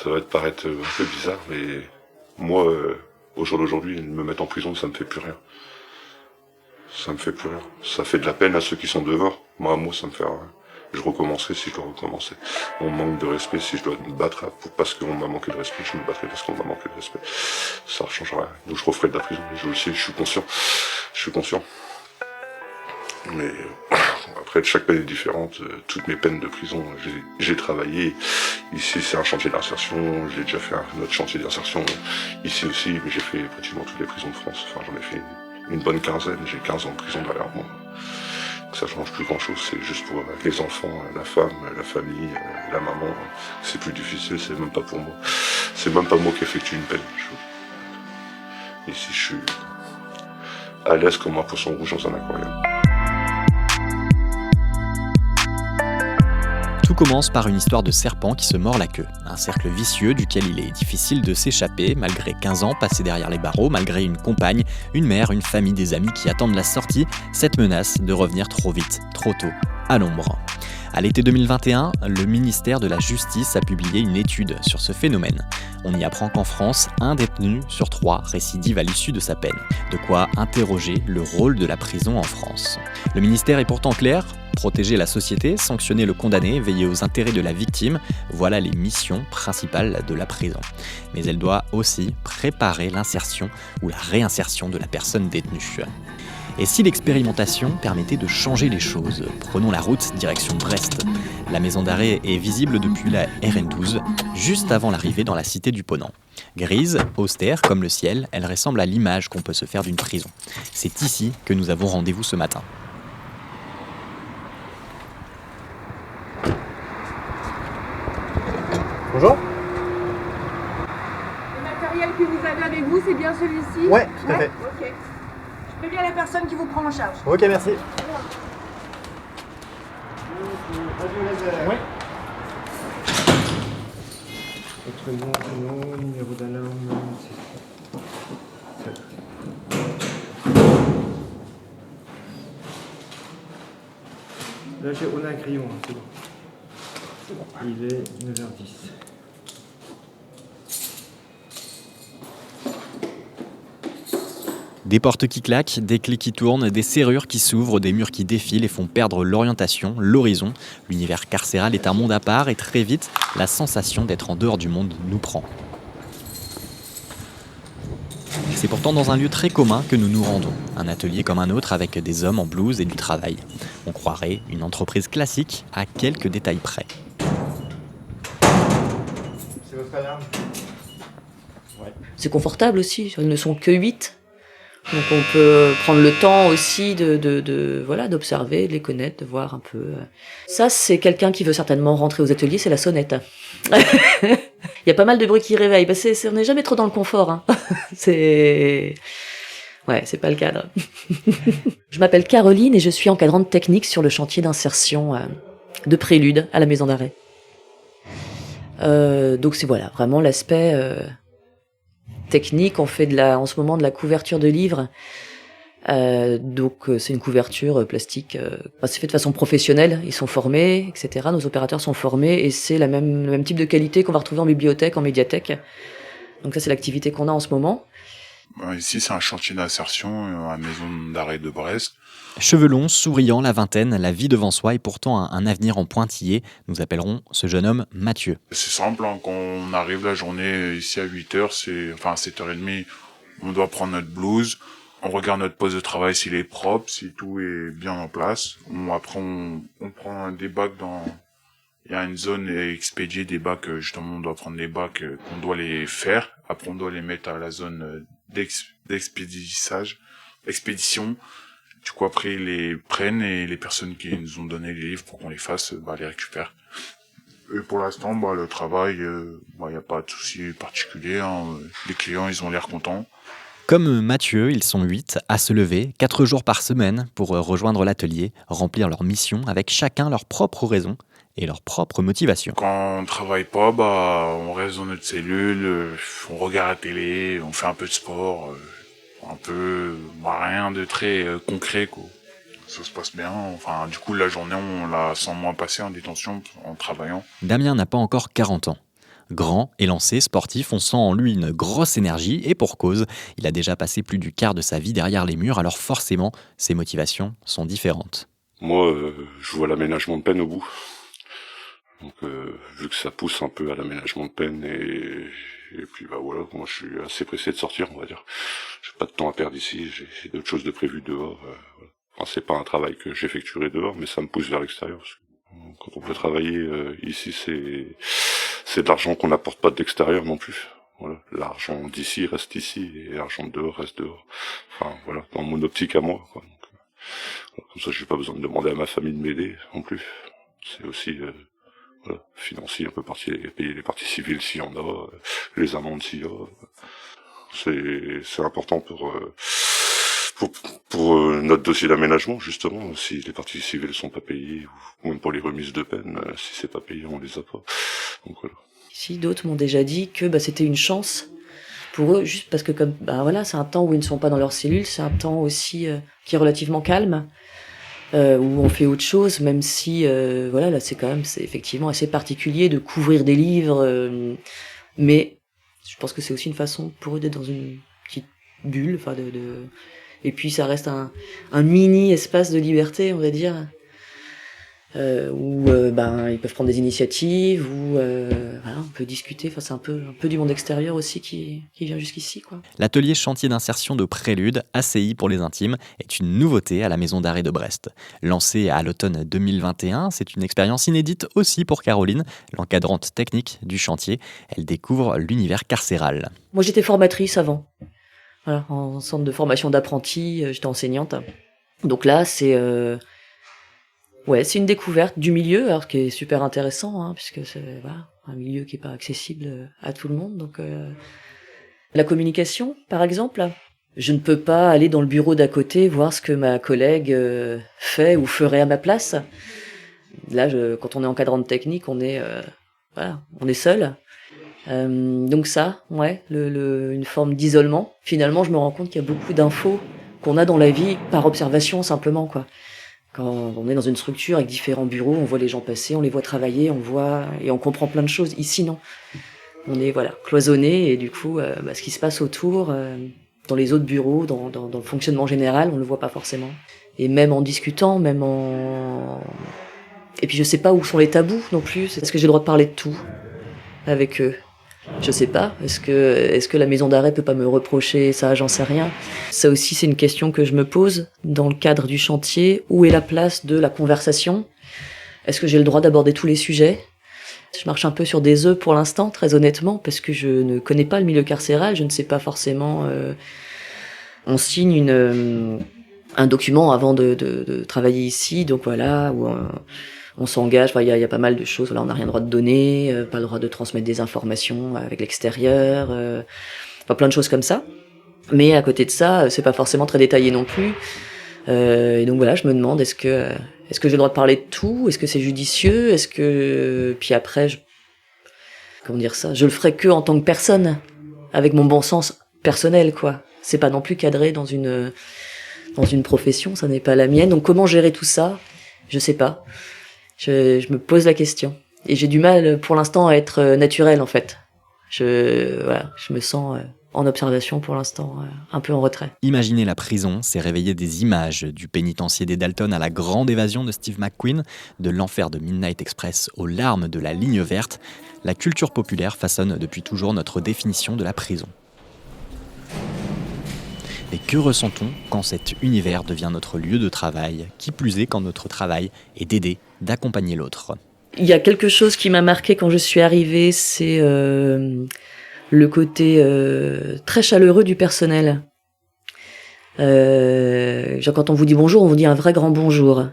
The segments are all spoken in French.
Ça va te paraître un peu bizarre, mais moi, au jour d'aujourd'hui, me mettre en prison, ça me fait plus rien. Ça me fait plus rien. Ça fait de la peine à ceux qui sont dehors. Moi, ça me fait rien. Je recommencerai si je dois recommencer. On manque de respect, si je dois me battre parce qu'on m'a manqué de respect, je me battrai parce qu'on m'a manqué de respect. Ça ne change rien. Donc je referai de la prison. Je le sais, je suis conscient. Je suis conscient. Mais après, chaque peine est différente. Toutes mes peines de prison, j'ai travaillé. Ici, c'est un chantier d'insertion. J'ai déjà fait un autre chantier d'insertion ici aussi, mais j'ai fait pratiquement toutes les prisons de France. Enfin, j'en ai fait une bonne quinzaine. J'ai 15 ans de prison derrière moi. Ça change plus grand chose, c'est juste pour les enfants, la femme, la famille, la maman. C'est plus difficile, c'est même pas pour moi. C'est même pas moi qui effectue une peine. Ici, je suis à l'aise comme un poisson rouge dans un aquarium. Tout commence par une histoire de serpent qui se mord la queue. Un cercle vicieux duquel il est difficile de s'échapper, malgré 15 ans passés derrière les barreaux, malgré une compagne, une mère, une famille, des amis qui attendent la sortie, cette menace de revenir trop vite, trop tôt, à l'ombre. À l'été 2021, le ministère de la Justice a publié une étude sur ce phénomène. On y apprend qu'en France, un détenu sur 3 récidive à l'issue de sa peine. De quoi interroger le rôle de la prison en France. Le ministère est pourtant clair, protéger la société, sanctionner le condamné, veiller aux intérêts de la victime, voilà les missions principales de la prison. Mais elle doit aussi préparer l'insertion ou la réinsertion de la personne détenue. Et si l'expérimentation permettait de changer les choses? Prenons la route direction Brest. La maison d'arrêt est visible depuis la RN12, juste avant l'arrivée dans la cité du Ponant. Grise, austère comme le ciel, elle ressemble à l'image qu'on peut se faire d'une prison. C'est ici que nous avons rendez-vous ce matin. Bonjour. Le matériel que vous avez avec vous, c'est bien celui-ci? Ouais, tout à fait. Ok. Je préviens la personne qui vous prend en charge. Ok, merci. Oui. Votre nom, numéro d'alarme, Là, on a un crayon, hein, c'est bon. Il est 9h10. Des portes qui claquent, des clés qui tournent, des serrures qui s'ouvrent, des murs qui défilent et font perdre l'orientation, l'horizon. L'univers carcéral est un monde à part et très vite, la sensation d'être en dehors du monde nous prend. C'est pourtant dans un lieu très commun que nous nous rendons. Un atelier comme un autre avec des hommes en blouse et du travail. On croirait une entreprise classique à quelques détails près. C'est votre alarme? Ouais. C'est confortable aussi, ils ne sont que 8. Donc on peut prendre le temps aussi d'observer, de les connaître, de voir un peu. Ça, c'est quelqu'un qui veut certainement rentrer aux ateliers, c'est la sonnette. Il y a pas mal de bruit qui réveille. Bah on n'est jamais trop dans le confort. Hein. Ouais, c'est pas le cadre. Je m'appelle Caroline et je suis encadrante technique sur le chantier d'insertion de Prélude à la maison d'arrêt. Donc c'est voilà, vraiment l'aspect technique. On fait en ce moment de la couverture de livres. Donc c'est une couverture plastique. C'est fait de façon professionnelle. Ils sont formés, etc. Nos opérateurs sont formés et c'est le même type de qualité qu'on va retrouver en bibliothèque, en médiathèque. Donc ça c'est l'activité qu'on a en ce moment. Ici c'est un chantier d'insertion à la maison d'arrêt de Brest. Cheveux longs, souriant, la vingtaine, la vie devant soi et pourtant un avenir en pointillé. Nous appellerons ce jeune homme Mathieu. C'est simple, hein, quand on arrive la journée ici à 8h, à 7h30, on doit prendre notre blouse, on regarde notre poste de travail s'il est propre, si tout est bien en place. Après on prend des bacs il y a une zone expédiée des bacs, justement on doit prendre les bacs qu'on doit les faire. Après on doit les mettre à la zone expédition. Du coup, après, ils les prennent et les personnes qui nous ont donné les livres pour qu'on les fasse, les récupèrent. Et pour l'instant, le travail, y a pas de souci particulier. Hein. Les clients, ils ont l'air contents. Comme Mathieu, ils sont 8 à se lever 4 jours par semaine pour rejoindre l'atelier, remplir leur mission avec chacun leur propre raison et leur propre motivation. Quand on travaille pas, on reste dans notre cellule, on regarde la télé, on fait un peu de sport. Rien de très concret, quoi. Ça se passe bien. Du coup, la journée, on la sent moins passer en détention, en travaillant. Damien n'a pas encore 40 ans. Grand, élancé, sportif, on sent en lui une grosse énergie et pour cause. Il a déjà passé plus du quart de sa vie derrière les murs, alors forcément, ses motivations sont différentes. Moi, je vois l'aménagement de peine au bout. Donc, vu que ça pousse un peu à l'aménagement de peine et puis bah voilà, moi je suis assez pressé de sortir, on va dire. J'ai pas de temps à perdre ici, j'ai d'autres choses de prévues dehors. Voilà. Enfin, c'est pas un travail que j'effectuerai dehors, mais ça me pousse vers l'extérieur. Parce que quand on peut travailler ici, c'est de l'argent qu'on n'apporte pas de l'extérieur non plus. Voilà, l'argent d'ici reste ici et l'argent de dehors reste dehors. Enfin voilà, dans mon optique à moi. Quoi. Donc, comme ça, j'ai pas besoin de demander à ma famille de m'aider non plus. C'est aussi voilà, financier, on peut payer les parties civiles s'il y en a, les amendes s'il y a. C'est important pour notre dossier d'aménagement, justement, si les parties civiles sont pas payées, ou même pour les remises de peine, si c'est pas payé, on les a pas. Donc voilà. Ici, d'autres m'ont déjà dit que c'était une chance pour eux, juste parce que comme voilà, c'est un temps où ils ne sont pas dans leur cellule, c'est un temps aussi qui est relativement calme, où on fait autre chose, même si voilà, là c'est effectivement assez particulier de couvrir des livres, mais je pense que c'est aussi une façon pour eux d'être dans une petite bulle, enfin et puis ça reste un mini espace de liberté, on va dire, où ils peuvent prendre des initiatives, où voilà, on peut discuter. Enfin, c'est un peu du monde extérieur aussi qui vient jusqu'ici, quoi. L'atelier chantier d'insertion de Prélude, ACI pour les intimes, est une nouveauté à la maison d'arrêt de Brest. Lancée à l'automne 2021, c'est une expérience inédite aussi pour Caroline, l'encadrante technique du chantier. Elle découvre l'univers carcéral. Moi, j'étais formatrice avant. Voilà, en centre de formation d'apprentis, j'étais enseignante. Donc là, c'est une découverte du milieu, alors qui est super intéressant, hein, puisque c'est un milieu qui est pas accessible à tout le monde. Donc la communication, par exemple, je ne peux pas aller dans le bureau d'à côté voir ce que ma collègue fait ou ferait à ma place. Là, quand on est encadrante technique, on est seul. Donc ça, une forme d'isolement. Finalement, je me rends compte qu'il y a beaucoup d'infos qu'on a dans la vie par observation simplement, quoi. Quand on est dans une structure avec différents bureaux, on voit les gens passer, on les voit travailler, et on comprend plein de choses. Ici, non. On est cloisonné et du coup, ce qui se passe autour, dans les autres bureaux, dans le fonctionnement général, on le voit pas forcément. Et même en discutant, et puis je sais pas où sont les tabous non plus. Est-ce que j'ai le droit de parler de tout avec eux? Je sais pas. Est-ce que la maison d'arrêt peut pas me reprocher ça? J'en sais rien. Ça aussi, c'est une question que je me pose dans le cadre du chantier. Où est la place de la conversation? Est-ce que j'ai le droit d'aborder tous les sujets? Je marche un peu sur des œufs pour l'instant, très honnêtement, parce que je ne connais pas le milieu carcéral. Je ne sais pas forcément. On signe un document avant de travailler ici, donc voilà, où on s'engage, il y a pas mal de choses. Voilà, on n'a rien le droit de donner, pas le droit de transmettre des informations avec l'extérieur, plein de choses comme ça. Mais à côté de ça, c'est pas forcément très détaillé non plus. Et donc voilà, je me demande, est-ce que j'ai le droit de parler de tout? Est-ce que c'est judicieux? Puis après, je le ferai que en tant que personne, avec mon bon sens personnel, quoi. C'est pas non plus cadré dans une profession, ça n'est pas la mienne. Donc comment gérer tout ça? Je sais pas. Je me pose la question. Et j'ai du mal, pour l'instant, à être naturelle, en fait. Je me sens en observation, pour l'instant, un peu en retrait. Imaginer la prison, c'est réveiller des images du pénitencier des Dalton à la grande évasion de Steve McQueen, de l'enfer de Midnight Express aux larmes de la ligne verte. La culture populaire façonne depuis toujours notre définition de la prison. Mais que ressent-on quand cet univers devient notre lieu de travail, qui plus est quand notre travail est d'aider, d'accompagner l'autre? Il y a quelque chose qui m'a marqué quand je suis arrivée, c'est le côté très chaleureux du personnel. Quand on vous dit bonjour, on vous dit un vrai grand bonjour.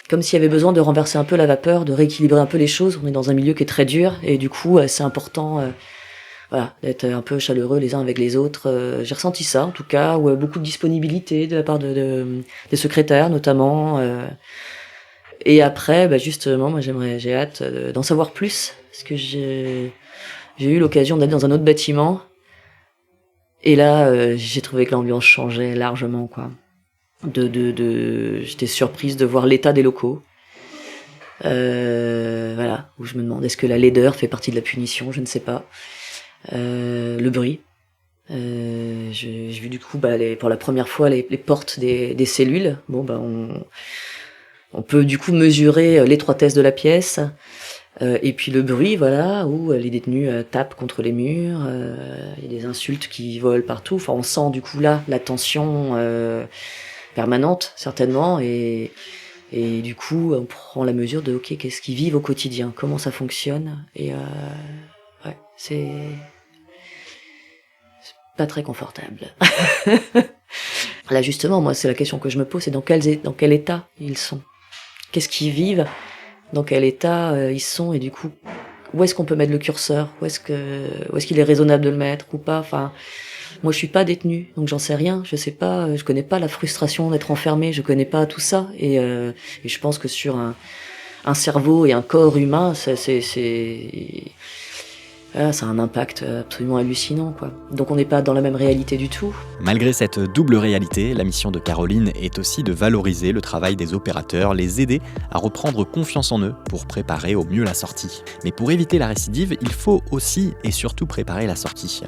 Comme s'il y avait besoin de renverser un peu la vapeur, de rééquilibrer un peu les choses. On est dans un milieu qui est très dur et du coup, c'est important d'être un peu chaleureux les uns avec les autres. J'ai ressenti ça, en tout cas, ou beaucoup de disponibilité de la part des secrétaires, notamment. Et après, justement, moi, j'ai hâte d'en savoir plus, parce que j'ai eu l'occasion d'aller dans un autre bâtiment. Et là, j'ai trouvé que l'ambiance changeait largement, quoi. J'étais surprise de voir l'état des locaux. Voilà, où je me demande est-ce que la laideur fait partie de la punition, je ne sais pas. Le bruit. J'ai vu du coup pour la première fois les portes des cellules. Bon, on peut du coup mesurer l'étroitesse de la pièce. Et puis le bruit, voilà, où les détenus tapent contre les murs, il y a des insultes qui volent partout. Enfin, on sent du coup là la tension permanente, certainement, et du coup, on prend la mesure de ok, qu'est-ce qu'ils vivent au quotidien, comment ça fonctionne, et ouais, c'est pas très confortable. Là, justement, moi, c'est la question que je me pose, c'est dans quel état ils sont, qu'est-ce qu'ils vivent. Dans quel état ils sont et du coup où est-ce qu'on peut mettre le curseur, où est-ce qu'il est raisonnable de le mettre ou pas. Enfin, moi je suis pas détenue, donc j'en sais rien, je sais pas, je connais pas la frustration d'être enfermé, je connais pas tout ça et je pense que sur un cerveau et un corps humain, ça a un impact absolument hallucinant, quoi. Donc on n'est pas dans la même réalité du tout. Malgré cette double réalité, la mission de Caroline est aussi de valoriser le travail des opérateurs, les aider à reprendre confiance en eux pour préparer au mieux la sortie. Mais pour éviter la récidive, il faut aussi et surtout préparer la sortie.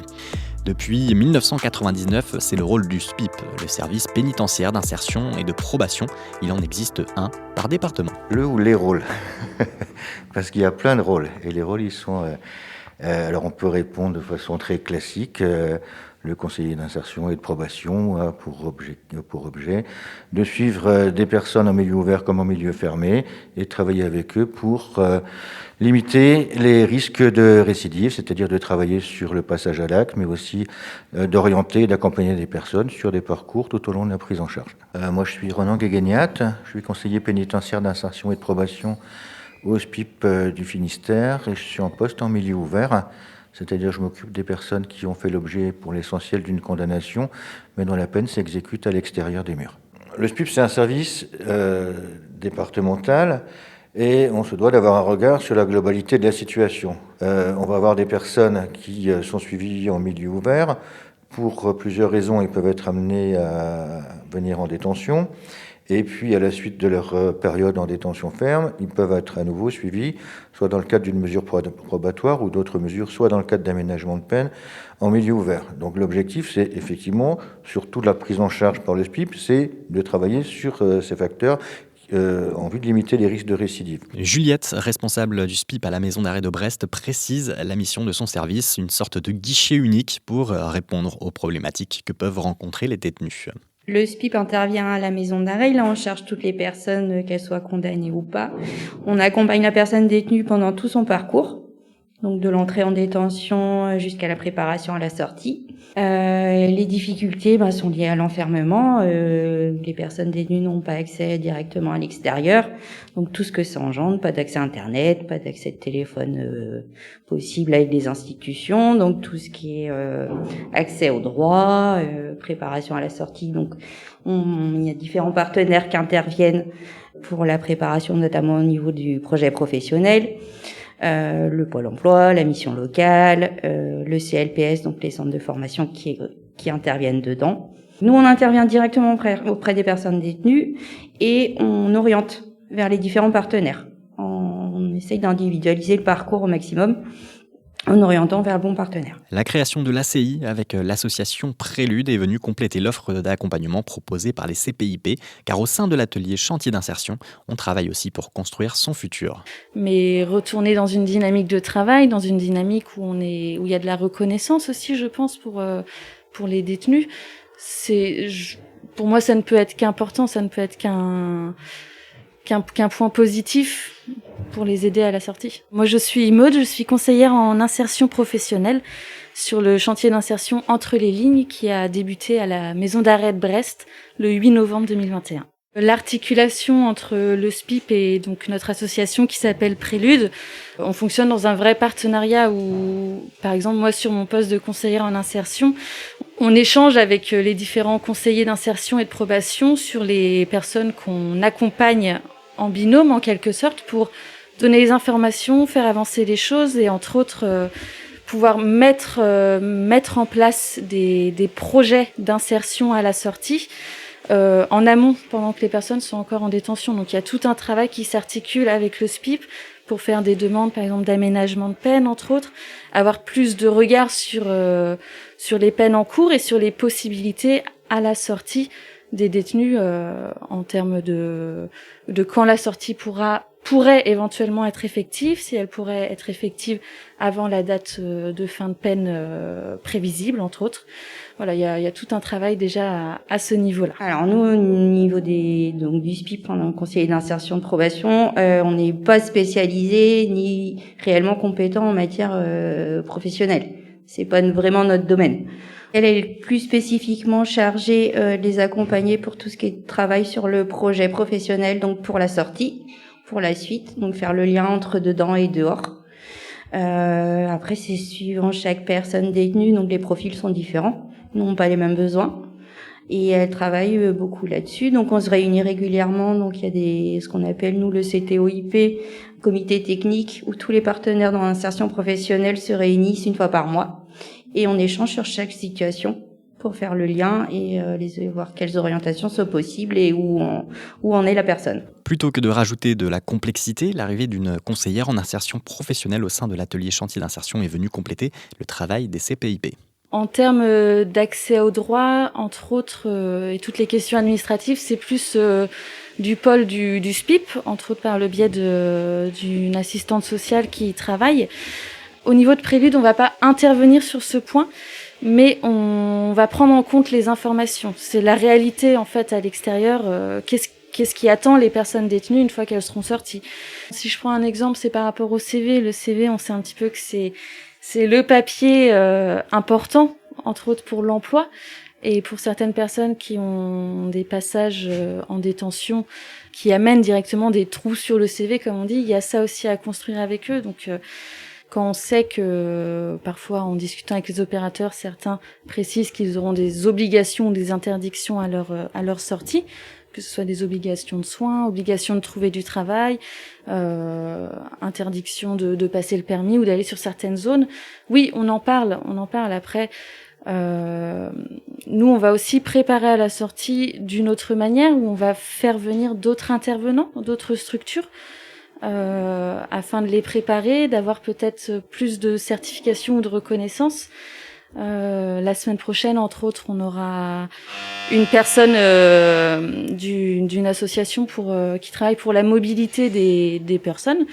Depuis 1999, c'est le rôle du SPIP, le service pénitentiaire d'insertion et de probation. Il en existe un par département. Le ou les rôles parce qu'il y a plein de rôles et les rôles ils sont... alors on peut répondre de façon très classique, le conseiller d'insertion et de probation a pour objet de suivre des personnes en milieu ouvert comme en milieu fermé et de travailler avec eux pour limiter les risques de récidive, c'est-à-dire de travailler sur le passage à l'acte, mais aussi d'orienter et d'accompagner des personnes sur des parcours tout au long de la prise en charge. Moi je suis Ronan Guéguéniat, je suis conseiller pénitentiaire d'insertion et de probation au SPIP du Finistère et je suis en poste en milieu ouvert, c'est-à-dire je m'occupe des personnes qui ont fait l'objet pour l'essentiel d'une condamnation, mais dont la peine s'exécute à l'extérieur des murs. Le SPIP c'est un service départemental et on se doit d'avoir un regard sur la globalité de la situation. On va avoir des personnes qui sont suivies en milieu ouvert, pour plusieurs raisons ils peuvent être amenés à venir en détention. Et puis, à la suite de leur période en détention ferme, ils peuvent être à nouveau suivis, soit dans le cadre d'une mesure probatoire ou d'autres mesures, soit dans le cadre d'aménagement de peine en milieu ouvert. Donc l'objectif, c'est effectivement, surtout la prise en charge par le SPIP, c'est de travailler sur ces facteurs en vue de limiter les risques de récidive. Juliette, responsable du SPIP à la maison d'arrêt de Brest, précise la mission de son service, une sorte de guichet unique pour répondre aux problématiques que peuvent rencontrer les détenus. Le SPIP intervient à la maison d'arrêt, là on cherche toutes les personnes, qu'elles soient condamnées ou pas. On accompagne la personne détenue pendant tout son parcours, donc de l'entrée en détention jusqu'à la préparation à la sortie. Les difficultés sont liées à l'enfermement. Les personnes détenues n'ont pas accès directement à l'extérieur, donc tout ce que ça engendre, pas d'accès à Internet, pas d'accès de téléphone possible avec les institutions, donc tout ce qui est accès aux droits, préparation à la sortie. Donc il y a différents partenaires qui interviennent pour la préparation, notamment au niveau du projet professionnel. Le Pôle emploi, la mission locale, le CLPS, donc les centres de formation qui interviennent dedans. Nous, on intervient directement auprès des personnes détenues et on oriente vers les différents partenaires. On essaye d'individualiser le parcours au maximum en orientant vers le bon partenaire. La création de l'ACI avec l'association Prélude est venue compléter l'offre d'accompagnement proposée par les CPIP, car au sein de l'atelier chantier d'insertion, on travaille aussi pour construire son futur. Mais retourner dans une dynamique de travail, dans une dynamique où il y a de la reconnaissance aussi, je pense, pour les détenus, pour moi, ça ne peut être qu'important, ça ne peut être qu'un point positif pour les aider à la sortie. Moi, je suis Maud, je suis conseillère en insertion professionnelle sur le chantier d'insertion Entre les lignes qui a débuté à la maison d'arrêt de Brest le 8 novembre 2021. L'articulation entre le SPIP et donc notre association qui s'appelle Prélude, on fonctionne dans un vrai partenariat où, par exemple, moi sur mon poste de conseillère en insertion, on échange avec les différents conseillers d'insertion et de probation sur les personnes qu'on accompagne en binôme en quelque sorte pour donner les informations, faire avancer les choses et entre autres pouvoir mettre en place des projets d'insertion à la sortie en amont, pendant que les personnes sont encore en détention. Donc il y a tout un travail qui s'articule avec le SPIP pour faire des demandes, par exemple, d'aménagement de peine, entre autres, avoir plus de regard sur les peines en cours et sur les possibilités à la sortie des détenus en termes de quand la sortie pourrait éventuellement être effective, si elle pourrait être effective avant la date de fin de peine prévisible, entre autres. Voilà, il y a tout un travail déjà à ce niveau-là. Alors nous, au niveau du SPIP, pendant conseiller d'insertion de probation, on n'est pas spécialisé ni réellement compétent en matière professionnelle. C'est pas vraiment notre domaine. Elle est plus spécifiquement chargée de les accompagner pour tout ce qui est travail sur le projet professionnel, donc pour la sortie, pour la suite, donc faire le lien entre dedans et dehors. Après, c'est suivant chaque personne détenue, donc les profils sont différents, n'ont pas les mêmes besoins. Et elle travaille beaucoup là-dessus. Donc on se réunit régulièrement. Donc il y a ce qu'on appelle nous le CTOIP, comité technique, où tous les partenaires dans l'insertion professionnelle se réunissent une fois par mois. Et on échange sur chaque situation pour faire le lien et voir quelles orientations sont possibles et où en est la personne. Plutôt que de rajouter de la complexité, l'arrivée d'une conseillère en insertion professionnelle au sein de l'atelier chantier d'insertion est venue compléter le travail des CPIP. En termes d'accès aux droits, entre autres, et toutes les questions administratives, c'est plus du pôle du SPIP, entre autres par le biais d'une assistante sociale qui y travaille. Au niveau de Prélude, on ne va pas intervenir sur ce point, mais on va prendre en compte les informations. C'est la réalité en fait à l'extérieur. Qu'est-ce qui attend les personnes détenues une fois qu'elles seront sorties. Si je prends un exemple, c'est par rapport au CV. Le CV, on sait un petit peu que c'est le papier important, entre autres pour l'emploi. Et pour certaines personnes qui ont des passages en détention qui amènent directement des trous sur le CV, comme on dit, il y a ça aussi à construire avec eux. Donc quand on sait que parfois en discutant avec les opérateurs, certains précisent qu'ils auront des obligations ou des interdictions à leur sortie, que ce soit des obligations de soins, obligations de trouver du travail, interdiction de passer le permis ou d'aller sur certaines zones. Oui, on en parle après. Nous, on va aussi préparer à la sortie d'une autre manière où on va faire venir d'autres intervenants, d'autres structures, afin de les préparer, d'avoir peut-être plus de certification ou de reconnaissance. La semaine prochaine, entre autres, on aura une personne d'une association qui travaille pour la mobilité des personnes.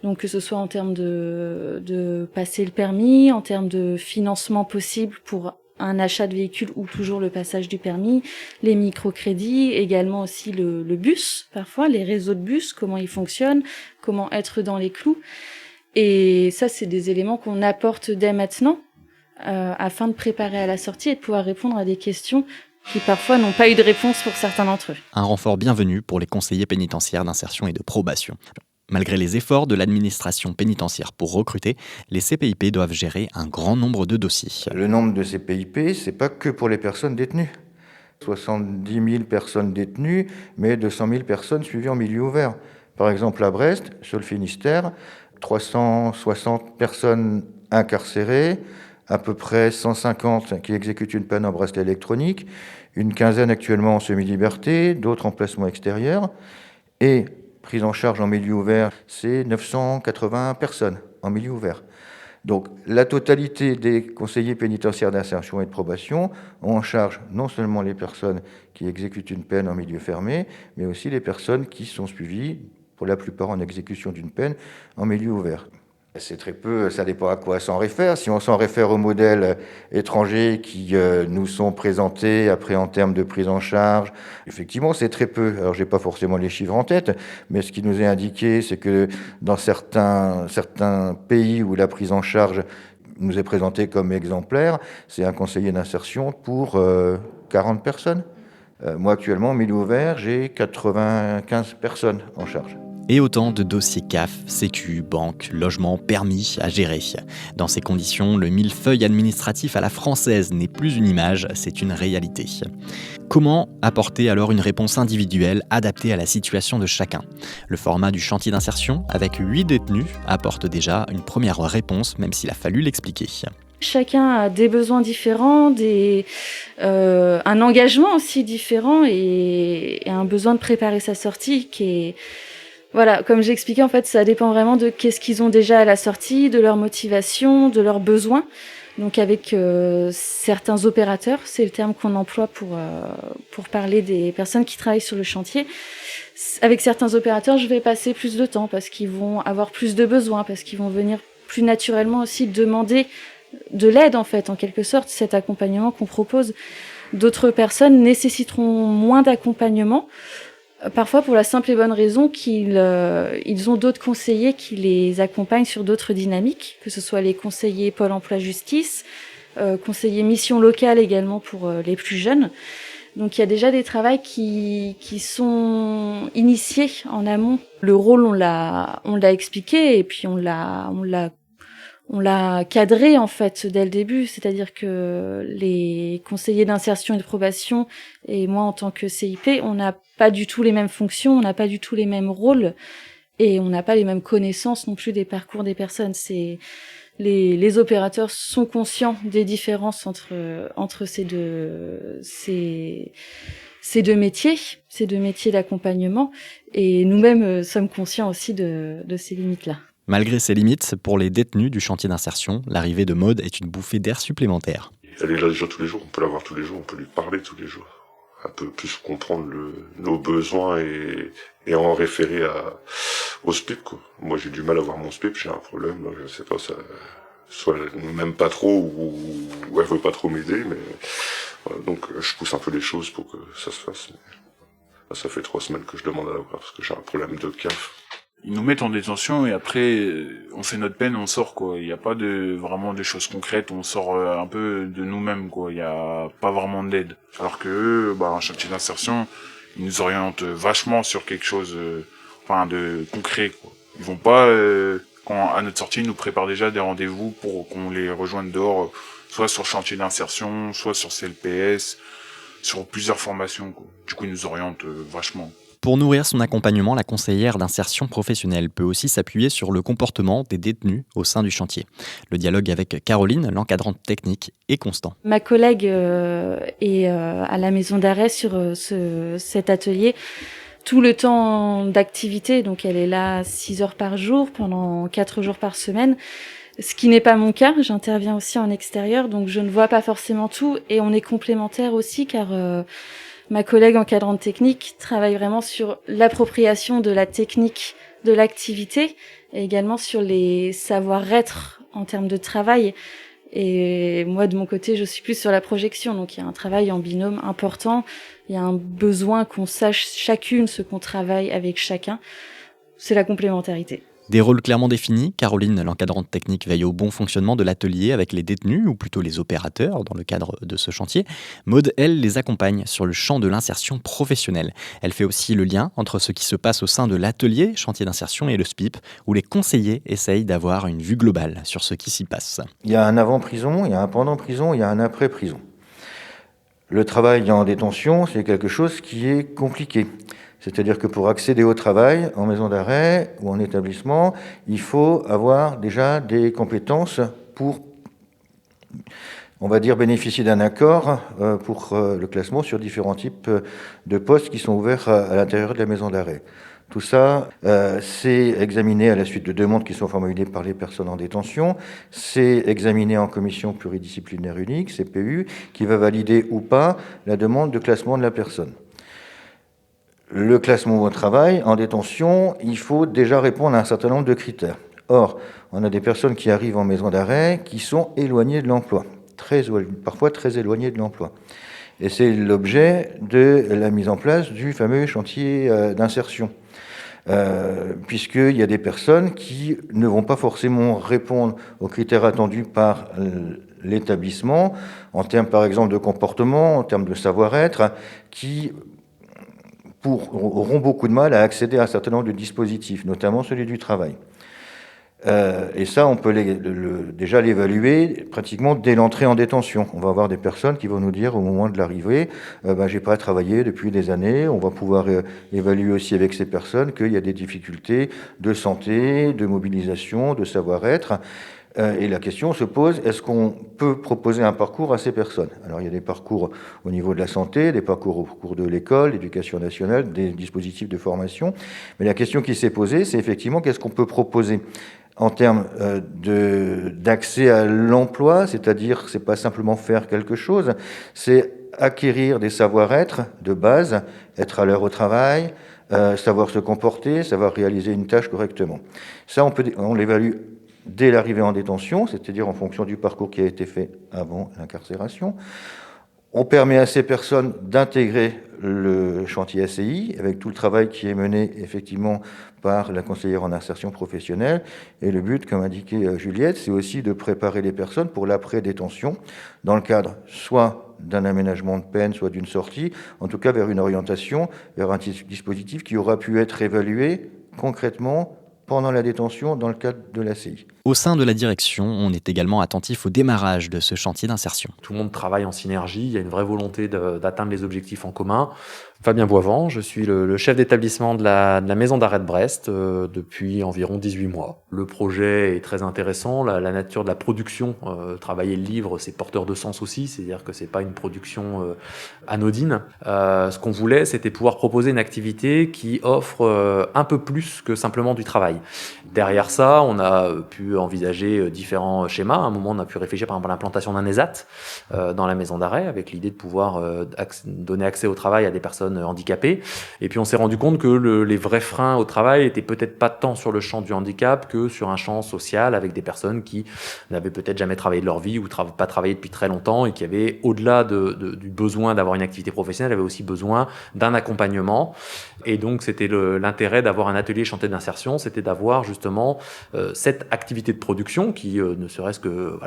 Donc que ce soit en termes de passer le permis, en termes de financement possible pour un achat de véhicule ou toujours le passage du permis, les microcrédits, également aussi le bus, parfois les réseaux de bus, comment ils fonctionnent, comment être dans les clous. Et ça, c'est des éléments qu'on apporte dès maintenant afin de préparer à la sortie et de pouvoir répondre à des questions qui parfois n'ont pas eu de réponse pour certains d'entre eux. Un renfort bienvenu pour les conseillers pénitentiaires d'insertion et de probation. Malgré les efforts de l'administration pénitentiaire pour recruter, les CPIP doivent gérer un grand nombre de dossiers. Le nombre de CPIP, c'est pas que pour les personnes détenues. 70 000 personnes détenues, mais 200 000 personnes suivies en milieu ouvert. Par exemple, à Brest, sur le Finistère, 360 personnes incarcérées, à peu près 150 qui exécutent une peine en bracelet électronique, une quinzaine actuellement en semi-liberté, d'autres en placement extérieur, et prise en charge en milieu ouvert, c'est 980 personnes en milieu ouvert. Donc la totalité des conseillers pénitentiaires d'insertion et de probation ont en charge non seulement les personnes qui exécutent une peine en milieu fermé, mais aussi les personnes qui sont suivies, pour la plupart en exécution d'une peine, en milieu ouvert. C'est très peu, ça dépend à quoi s'en réfère. Si on s'en réfère aux modèles étrangers qui nous sont présentés après en termes de prise en charge, effectivement c'est très peu. Alors j'ai pas forcément les chiffres en tête, mais ce qui nous est indiqué, c'est que dans certains pays où la prise en charge nous est présentée comme exemplaire, c'est un conseiller d'insertion pour 40 personnes. Moi actuellement, en milieu ouvert, j'ai 95 personnes en charge. Et autant de dossiers CAF, sécu, banque, logement, permis à gérer. Dans ces conditions, le millefeuille administratif à la française n'est plus une image, c'est une réalité. Comment apporter alors une réponse individuelle adaptée à la situation de chacun ? Le format du chantier d'insertion, avec 8 détenus, apporte déjà une première réponse, même s'il a fallu l'expliquer. Chacun a des besoins différents, un engagement aussi différent et un besoin de préparer sa sortie qui est... Voilà, comme j'expliquais, en fait, ça dépend vraiment de qu'est-ce qu'ils ont déjà à la sortie, de leur motivation, de leurs besoins. Donc avec certains opérateurs, c'est le terme qu'on emploie pour parler des personnes qui travaillent sur le chantier. Avec certains opérateurs, je vais passer plus de temps parce qu'ils vont avoir plus de besoins, parce qu'ils vont venir plus naturellement aussi demander de l'aide, en fait, en quelque sorte, cet accompagnement qu'on propose. D'autres personnes nécessiteront moins d'accompagnement, parfois pour la simple et bonne raison qu'ils ont d'autres conseillers qui les accompagnent sur d'autres dynamiques, que ce soit les conseillers Pôle emploi-justice, conseillers mission locale également pour les plus jeunes. Donc il y a déjà des travaux qui sont initiés en amont. Le rôle, on l'a expliqué et puis on l'a cadré en fait dès le début, c'est-à-dire que les conseillers d'insertion et de probation et moi en tant que CIP, on n'a pas du tout les mêmes fonctions, on n'a pas du tout les mêmes rôles et on n'a pas les mêmes connaissances non plus des parcours des personnes. Les opérateurs sont conscients des différences entre ces deux métiers d'accompagnement et nous-mêmes sommes conscients aussi de ces limites-là. Malgré ces limites, pour les détenus du chantier d'insertion, l'arrivée de Maud est une bouffée d'air supplémentaire. Elle est là déjà tous les jours, on peut la voir tous les jours, on peut lui parler tous les jours. Un peu plus comprendre nos besoins et en référer au SPIP, quoi. Moi j'ai du mal à voir mon SPIP, j'ai un problème, donc je sais pas, soit elle m'aime pas trop ou elle veut pas trop m'aider, mais voilà, donc je pousse un peu les choses pour que ça se fasse. Mais, là, ça fait 3 semaines que je demande à la voir parce que j'ai un problème de CAF. Ils nous mettent en détention et après on fait notre peine, on sort quoi. Il n'y a pas vraiment de choses concrètes, on sort un peu de nous-mêmes quoi. Il n'y a pas vraiment d'aide. Alors que eux, un chantier d'insertion, ils nous orientent vachement sur quelque chose, de concret quoi. Ils vont pas quand à notre sortie, ils nous préparent déjà des rendez-vous pour qu'on les rejoigne dehors, soit sur chantier d'insertion, soit sur CLPS, sur plusieurs formations quoi. Du coup, ils nous orientent vachement. Pour nourrir son accompagnement, la conseillère d'insertion professionnelle peut aussi s'appuyer sur le comportement des détenus au sein du chantier. Le dialogue avec Caroline, l'encadrante technique, est constant. Ma collègue est à la maison d'arrêt sur cet atelier tout le temps d'activité. Donc elle est là 6 heures par jour, pendant 4 jours par semaine. Ce qui n'est pas mon cas, j'interviens aussi en extérieur, donc je ne vois pas forcément tout. Et on est complémentaires aussi car... ma collègue encadrante technique travaille vraiment sur l'appropriation de la technique de l'activité et également sur les savoir-être en termes de travail. Et moi, de mon côté, je suis plus sur la projection. Donc, il y a un travail en binôme important. Il y a un besoin qu'on sache chacune ce qu'on travaille avec chacun. C'est la complémentarité. Des rôles clairement définis, Caroline, l'encadrante technique, veille au bon fonctionnement de l'atelier avec les détenus, ou plutôt les opérateurs, dans le cadre de ce chantier. Maud, elle, les accompagne sur le champ de l'insertion professionnelle. Elle fait aussi le lien entre ce qui se passe au sein de l'atelier, chantier d'insertion, et le SPIP, où les conseillers essayent d'avoir une vue globale sur ce qui s'y passe. Il y a un avant-prison, il y a un pendant-prison, il y a un après-prison. Le travail en détention, c'est quelque chose qui est compliqué. C'est-à-dire que pour accéder au travail en maison d'arrêt ou en établissement, il faut avoir déjà des compétences pour, on va dire, bénéficier d'un accord pour le classement sur différents types de postes qui sont ouverts à l'intérieur de la maison d'arrêt. Tout ça, c'est examiné à la suite de demandes qui sont formulées par les personnes en détention. C'est examiné en commission pluridisciplinaire unique, CPU, qui va valider ou pas la demande de classement de la personne. Le classement au travail, en détention, il faut déjà répondre à un certain nombre de critères. Or, on a des personnes qui arrivent en maison d'arrêt qui sont éloignées de l'emploi, parfois très éloignées de l'emploi. Et c'est l'objet de la mise en place du fameux chantier d'insertion. Puisqu'il y a des personnes qui ne vont pas forcément répondre aux critères attendus par l'établissement, en termes par exemple de comportement, en termes de savoir-être, qui auront beaucoup de mal à accéder à un certain nombre de dispositifs, notamment celui du travail. Et ça, on peut déjà l'évaluer pratiquement dès l'entrée en détention. On va avoir des personnes qui vont nous dire au moment de l'arrivée, j'ai pas travaillé depuis des années. On va pouvoir évaluer aussi avec ces personnes qu'il y a des difficultés de santé, de mobilisation, de savoir-être. Et la question se pose, est-ce qu'on peut proposer un parcours à ces personnes? Alors il y a des parcours au niveau de la santé, des parcours au cours de l'école, l'éducation nationale, des dispositifs de formation. Mais la question qui s'est posée, c'est effectivement qu'est-ce qu'on peut proposer en termes d'accès à l'emploi, c'est-à-dire c'est pas simplement faire quelque chose, c'est acquérir des savoir-être de base, être à l'heure au travail, savoir se comporter, savoir réaliser une tâche correctement. Ça, on l'évalue dès l'arrivée en détention, c'est-à-dire en fonction du parcours qui a été fait avant l'incarcération. On permet à ces personnes d'intégrer le chantier ACI avec tout le travail qui est mené effectivement par la conseillère en insertion professionnelle. Et le but, comme indiqué Juliette, c'est aussi de préparer les personnes pour l'après-détention dans le cadre soit d'un aménagement de peine, soit d'une sortie, en tout cas vers une orientation, vers un dispositif qui aura pu être évalué concrètement pendant la détention dans le cadre de l'ACI. Au sein de la direction, on est également attentif au démarrage de ce chantier d'insertion. Tout le monde travaille en synergie, il y a une vraie volonté d'atteindre les objectifs en commun. Fabien Boivant, je suis le chef d'établissement de la maison d'arrêt de Brest depuis environ 18 mois. Le projet est très intéressant, la nature de la production, travailler le livre, c'est porteur de sens aussi, c'est-à-dire que c'est pas une production anodine. Ce qu'on voulait, c'était pouvoir proposer une activité qui offre un peu plus que simplement du travail. Derrière ça, on a pu envisager différents schémas. À un moment, on a pu réfléchir par exemple à l'implantation d'un ESAT dans la maison d'arrêt, avec l'idée de pouvoir donner accès au travail à des personnes handicapées. Et puis on s'est rendu compte que les vrais freins au travail étaient peut-être pas tant sur le champ du handicap que sur un champ social, avec des personnes qui n'avaient peut-être jamais travaillé de leur vie ou pas travaillé depuis très longtemps et qui avaient, au-delà du besoin d'avoir une activité professionnelle, avaient aussi besoin d'un accompagnement. Et donc c'était l'intérêt d'avoir un atelier chantier d'insertion, c'était d'avoir justement cette activité de production qui ne serait-ce que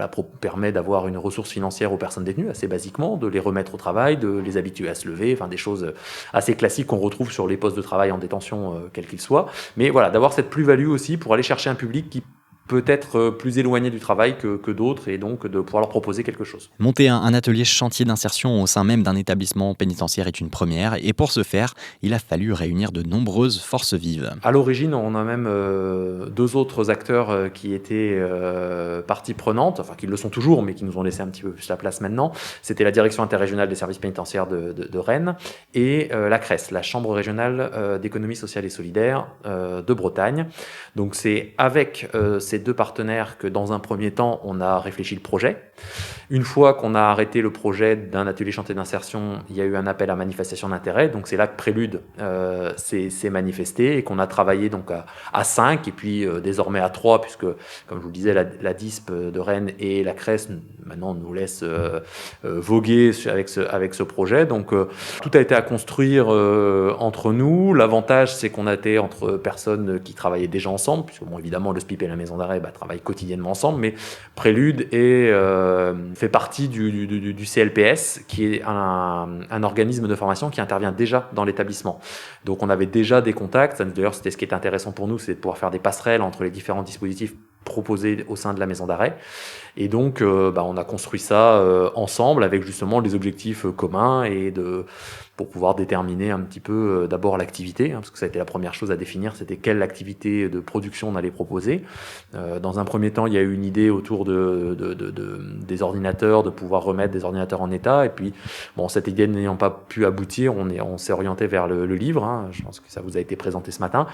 permet d'avoir une ressource financière aux personnes détenues, assez basiquement, de les remettre au travail, de les habituer à se lever, enfin des choses assez classiques qu'on retrouve sur les postes de travail en détention, quels qu'ils soient. Mais voilà, d'avoir cette plus-value aussi pour aller chercher un public qui peut-être plus éloigné du travail que d'autres et donc de pouvoir leur proposer quelque chose. Monter un atelier chantier d'insertion au sein même d'un établissement pénitentiaire est une première et pour ce faire, il a fallu réunir de nombreuses forces vives. À l'origine, on a même deux autres acteurs qui étaient partie prenante, enfin qui le sont toujours mais qui nous ont laissé un petit peu plus la place maintenant. C'était la direction interrégionale des services pénitentiaires de Rennes et la CRES, la Chambre régionale d'économie sociale et solidaire de Bretagne. Donc c'est avec ces deux partenaires que dans un premier temps on a réfléchi le projet. Une fois qu'on a arrêté le projet d'un atelier chantier d'insertion, il y a eu un appel à manifestation d'intérêt, donc c'est là que Prélude s'est manifesté et qu'on a travaillé donc à 5 et puis désormais à 3 puisque comme je vous le disais la DISP de Rennes et la CRES maintenant nous laissent voguer avec ce projet. Donc tout a été à construire entre nous. L'avantage c'est qu'on a été entre personnes qui travaillaient déjà ensemble puisque bon évidemment le SPIP et la maison d'arrêt travaillent quotidiennement ensemble, mais Prélude fait partie du CLPS, qui est un organisme de formation qui intervient déjà dans l'établissement. Donc on avait déjà des contacts. D'ailleurs, c'était ce qui était intéressant pour nous, c'est de pouvoir faire des passerelles entre les différents dispositifs proposés au sein de la maison d'arrêt. Et donc, on a construit ça ensemble avec justement les objectifs communs et pour pouvoir déterminer un petit peu d'abord l'activité, parce que ça a été la première chose à définir, c'était quelle activité de production on allait proposer. Dans un premier temps, il y a eu une idée autour des ordinateurs, de pouvoir remettre des ordinateurs en état. Et puis, bon, cette idée n'ayant pas pu aboutir, on s'est orienté vers le livre. Je pense que ça vous a été présenté ce matin.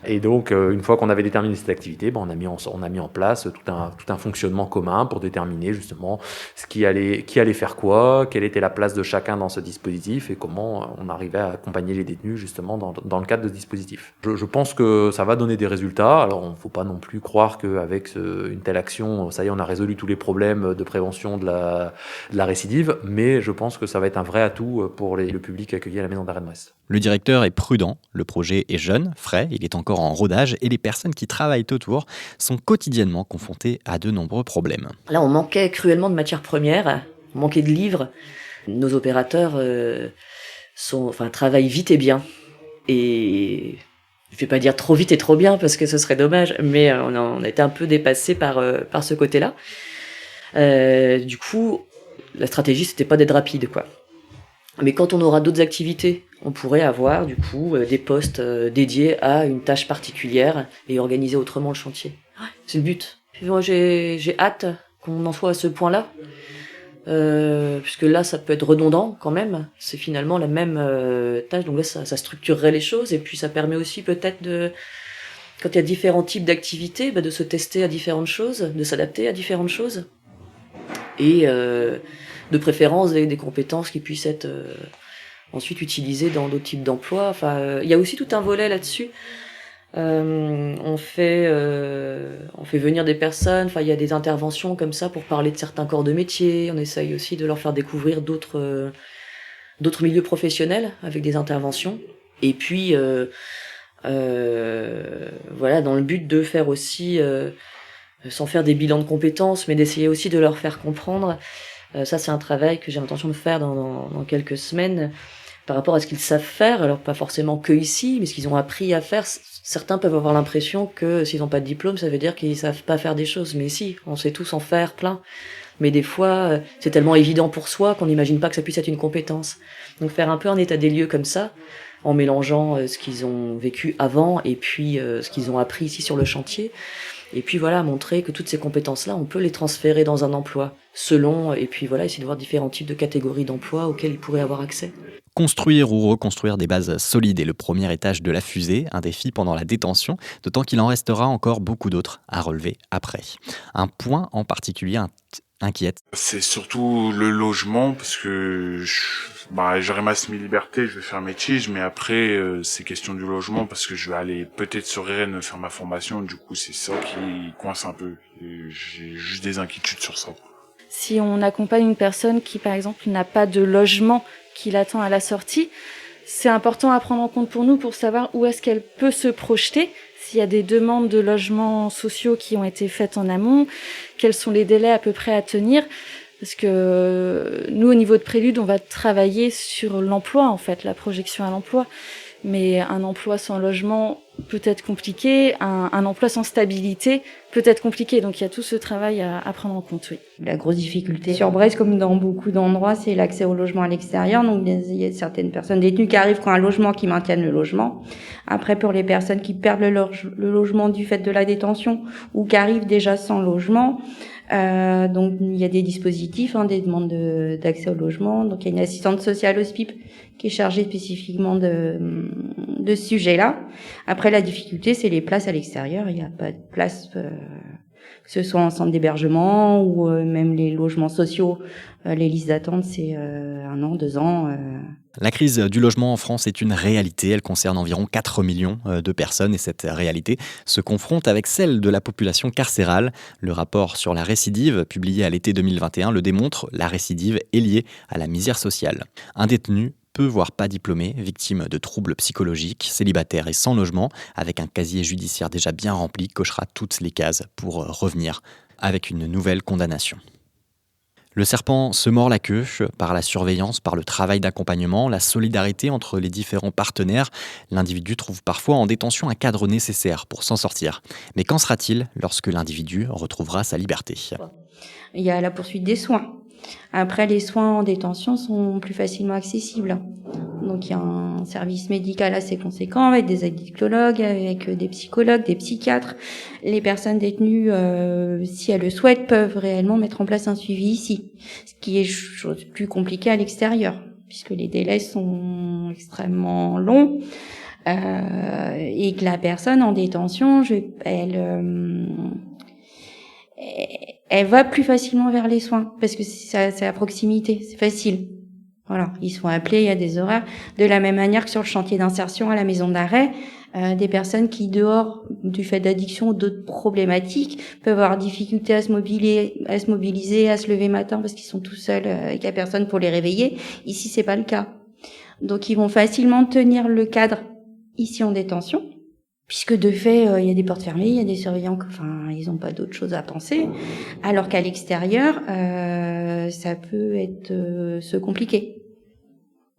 Et donc, une fois qu'on avait déterminé cette activité, on a mis en place tout un fonctionnement commun pour déterminer justement qui allait faire quoi, quelle était la place de chacun dans ce dispositif et comment on arrivait à accompagner les détenus justement dans le cadre de ce dispositif. Je pense que ça va donner des résultats. Alors, il ne faut pas non plus croire qu'avec une telle action, ça y est, on a résolu tous les problèmes de prévention de la récidive, mais je pense que ça va être un vrai atout pour le public accueilli à la maison d'arrêt de Brest. Le directeur est prudent, le projet est jeune, frais, il est encore en rodage et les personnes qui travaillent autour sont quotidiennement confrontées à de nombreux problèmes. Là, on manquait cruellement de matières premières, on manquait de livres. Nos opérateurs travaillent vite et bien. Et je vais pas dire trop vite et trop bien parce que ce serait dommage, mais on a été un peu dépassé par ce côté-là. Du coup, la stratégie, c'était pas d'être rapide, quoi. Mais quand on aura d'autres activités, on pourrait avoir du coup des postes dédiés à une tâche particulière et organiser autrement le chantier. Ouais, c'est le but. Puis moi, j'ai hâte qu'on en soit à ce point-là. Puisque là, ça peut être redondant quand même. C'est finalement la même tâche. Donc là, ça structurerait les choses. Et puis, ça permet aussi peut-être quand il y a différents types d'activités, de se tester à différentes choses, de s'adapter à différentes choses. Et de préférence des compétences qui puissent être ensuite utilisées dans d'autres types d'emplois. Enfin, il y a aussi tout un volet là-dessus. On fait venir des personnes, il y a des interventions comme ça pour parler de certains corps de métier. On essaye aussi de leur faire découvrir d'autres milieux professionnels avec des interventions. Et puis voilà, dans le but de faire aussi, sans faire des bilans de compétences, mais d'essayer aussi de leur faire comprendre. Ça, c'est un travail que j'ai l'intention de faire dans quelques semaines. Par rapport à ce qu'ils savent faire, alors pas forcément que ici, mais ce qu'ils ont appris à faire. Certains peuvent avoir l'impression que s'ils n'ont pas de diplôme, ça veut dire qu'ils savent pas faire des choses. Mais si, on sait tous en faire plein. Mais des fois, c'est tellement évident pour soi qu'on n'imagine pas que ça puisse être une compétence. Donc faire un peu un état des lieux comme ça, en mélangeant ce qu'ils ont vécu avant et puis ce qu'ils ont appris ici sur le chantier. Et puis voilà, montrer que toutes ces compétences-là, on peut les transférer dans un emploi selon, et puis voilà, essayer de voir différents types de catégories d'emplois auxquels ils pourraient avoir accès. Construire ou reconstruire des bases solides est le premier étage de la fusée, un défi pendant la détention, d'autant qu'il en restera encore beaucoup d'autres à relever après. Un point en particulier inquiète. C'est surtout le logement, parce que j'aurai ma semi-liberté, je vais faire mes tiges, mais après, c'est question du logement, parce que je vais aller peut-être sur Rennes faire ma formation, du coup, c'est ça qui coince un peu. Et j'ai juste des inquiétudes sur ça. Si on accompagne une personne qui, par exemple, n'a pas de logement qui l'attend à la sortie, c'est important à prendre en compte pour nous pour savoir où est-ce qu'elle peut se projeter, s'il y a des demandes de logements sociaux qui ont été faites en amont, quels sont les délais à peu près à tenir, parce que nous, au niveau de Prélude, on va travailler sur l'emploi, en fait, la projection à l'emploi. Mais un emploi sans logement peut être compliqué, un emploi sans stabilité peut être compliqué. Donc il y a tout ce travail à prendre en compte, oui. La grosse difficulté sur Brest, comme dans beaucoup d'endroits, c'est l'accès au logement à l'extérieur. Donc il y a certaines personnes détenues qui arrivent qui ont un logement, qui maintiennent le logement. Après, pour les personnes qui perdent le logement du fait de la détention ou qui arrivent déjà sans logement, donc il y a des dispositifs, des demandes d'accès au logement. Donc il y a une assistante sociale au SPIP qui est chargée spécifiquement de ce sujet-là. Après, la difficulté, c'est les places à l'extérieur. Il n'y a pas de place, que ce soit en centre d'hébergement ou même les logements sociaux. Les listes d'attente, c'est 1 an, 2 ans. La crise du logement en France est une réalité. Elle concerne environ 4 millions de personnes et cette réalité se confronte avec celle de la population carcérale. Le rapport sur la récidive, publié à l'été 2021, le démontre. La récidive est liée à la misère sociale. Un détenu peu voire pas diplômé, victime de troubles psychologiques, célibataire et sans logement, avec un casier judiciaire déjà bien rempli, cochera toutes les cases pour revenir avec une nouvelle condamnation. Le serpent se mord la queue par la surveillance, par le travail d'accompagnement, la solidarité entre les différents partenaires. L'individu trouve parfois en détention un cadre nécessaire pour s'en sortir. Mais qu'en sera-t-il lorsque l'individu retrouvera sa liberté ? Il y a la poursuite des soins. Après, les soins en détention sont plus facilement accessibles. Donc, il y a un service médical assez conséquent avec des addictologues, avec des psychologues, des psychiatres. Les personnes détenues, si elles le souhaitent, peuvent réellement mettre en place un suivi ici. Ce qui est chose plus compliquée à l'extérieur, puisque les délais sont extrêmement longs. Et que la personne en détention, elle va plus facilement vers les soins parce que c'est à proximité, c'est facile. Voilà, ils sont appelés, il y a des horaires. De la même manière que sur le chantier d'insertion à la maison d'arrêt, des personnes qui, dehors du fait d'addiction ou d'autres problématiques, peuvent avoir difficulté à se mobiliser, à se lever matin parce qu'ils sont tout seuls et qu'il n'y a personne pour les réveiller. Ici, c'est pas le cas. Donc, ils vont facilement tenir le cadre ici en détention. Puisque de fait, il y a des portes fermées, il y a des surveillants, ils n'ont pas d'autre chose à penser. Alors qu'à l'extérieur, ça peut être se compliquer.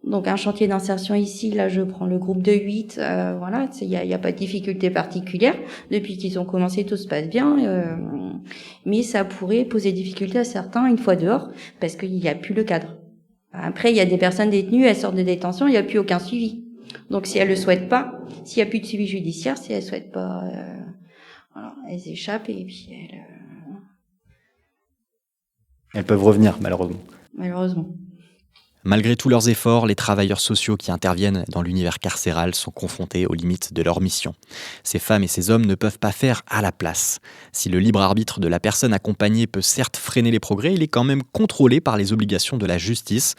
Donc un chantier d'insertion ici, là je prends le groupe de 8, voilà, il y a pas de difficulté particulière. Depuis qu'ils ont commencé, tout se passe bien. Mais ça pourrait poser difficulté à certains une fois dehors, parce qu'il n'y a plus le cadre. Après, il y a des personnes détenues, elles sortent de détention, il n'y a plus aucun suivi. Donc si elles le souhaitent pas, s'il y a plus de suivi judiciaire, si elles souhaitent pas, voilà, elles échappent et puis Elles peuvent revenir, malheureusement. Malheureusement. Malgré tous leurs efforts, les travailleurs sociaux qui interviennent dans l'univers carcéral sont confrontés aux limites de leur mission. Ces femmes et ces hommes ne peuvent pas faire à la place. Si le libre arbitre de la personne accompagnée peut certes freiner les progrès, il est quand même contrôlé par les obligations de la justice,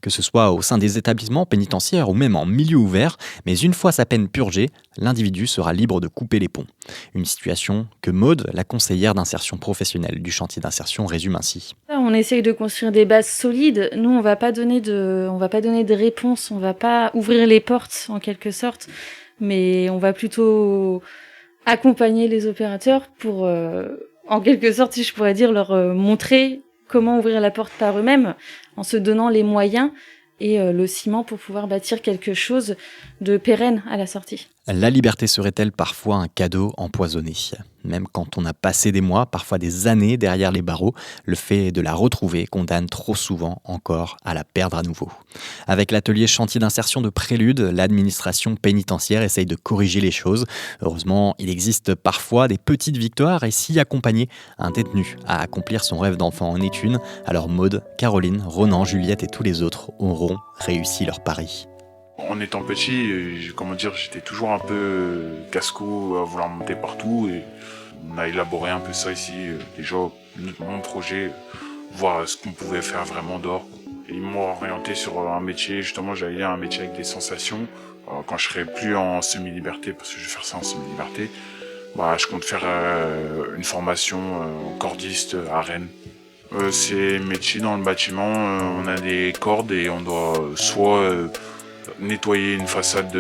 que ce soit au sein des établissements pénitentiaires ou même en milieu ouvert, mais une fois sa peine purgée, l'individu sera libre de couper les ponts. Une situation que Maude, la conseillère d'insertion professionnelle du chantier d'insertion, résume ainsi. On essaye de construire des bases solides. Nous, on va pas donner de réponse, on va pas ouvrir les portes en quelque sorte, mais on va plutôt accompagner les opérateurs pour, en quelque sorte, si je pourrais dire, leur montrer comment ouvrir la porte par eux-mêmes en se donnant les moyens et le ciment pour pouvoir bâtir quelque chose de pérenne à la sortie. La liberté serait-elle parfois un cadeau empoisonné ? Même quand on a passé des mois, parfois des années derrière les barreaux, le fait de la retrouver condamne trop souvent encore à la perdre à nouveau. Avec l'atelier chantier d'insertion de Prélude, l'administration pénitentiaire essaye de corriger les choses. Heureusement, il existe parfois des petites victoires et si accompagner un détenu à accomplir son rêve d'enfant en est une, alors Maude, Caroline, Ronan, Juliette et tous les autres auront réussi leur pari. En étant petit, j'étais toujours un peu casse-cou à vouloir monter partout et on a élaboré un peu ça ici. Déjà, mon projet, voir ce qu'on pouvait faire vraiment dehors. Et ils m'ont orienté sur un métier, justement j'allais dire un métier avec des sensations. Quand je serai plus en semi-liberté, parce que je vais faire ça en semi-liberté, je compte faire une formation en cordiste à Rennes. C'est métier dans le bâtiment, on a des cordes et on doit soit nettoyer une façade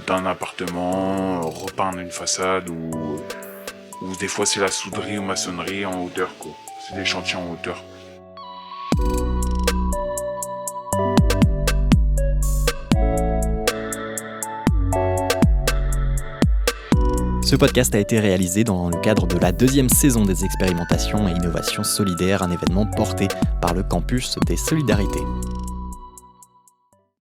d'un appartement, repeindre une façade ou des fois c'est la souderie ou maçonnerie en hauteur quoi. C'est des chantiers en hauteur. Ce podcast a été réalisé dans le cadre de la 2e saison des expérimentations et innovations solidaires, un événement porté par le campus des Solidarités.